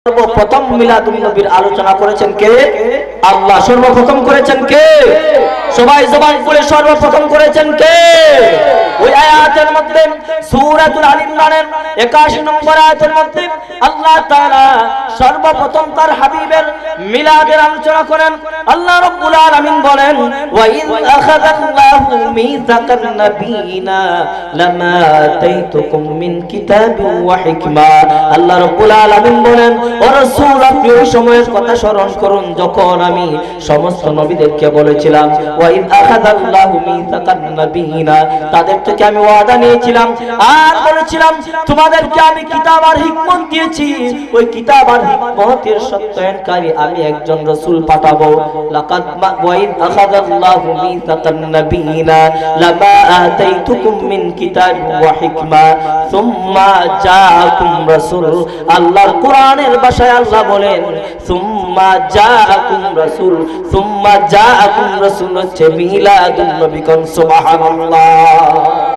সর্বপ্রথম মিলাদুন নবীর আলোচনা করেছেন কে? আল্লাহ। সর্বপ্রথম করেছেন কে? সবাই জবান করে সর্বপ্রথম করেছেন কে? ওই আয়াতের মধ্যে সূরাতুল আল ইমরানের 81 নম্বর আয়াতের মধ্যে আল্লাহ তাআলা সর্বপ্রথম তার হাবিবের মিলাদের আলোচনা করেন। আল্লাহ রাব্বুল আলামিন বলেন, ওয়া ইয আখাযাল্লাহু মিযাকান নাবিয়িনা লামা আতাইতুকুম মিন কিতাবিন ওয়া হিকমা। আল্লাহ রাব্বুল আলামিন বলেন, ও রাসূল আপনি ওই সময়ের কথা স্মরণ করুন যখন আমি সমস্ত নবীদেরকে বলেছিলাম, ওয়া ইয আখাযাল্লাহু মিযাকান নাবিয়িনা, তাদের থেকে আমি ওয়াদা নিয়েছিলাম আর বলেছিলাম তোমাদেরকে আমি কিতাব আর হিকমত দিয়েছি, ওই কিতাব আর হিকমতের সত্যায়নকারী আমি একজন রাসূল পাঠাবো। লাকাদ ওয়া ইয আখাযাল্লাহু মিযাকান নাবিয়িনা লামা আতাইতুকুম মিন কিতাবিন ওয়া হিকমা সুম্মা জাআকুম রাসূল। আল্লাহর কোরআনের ভাষায় আল্লাহ বলেন সুম্মা জাআকুম রাসূল। সুম্মা জাআকুম রাসূল হচ্ছে মিলাদুন নবী। কোন সুবহানাল্লাহ।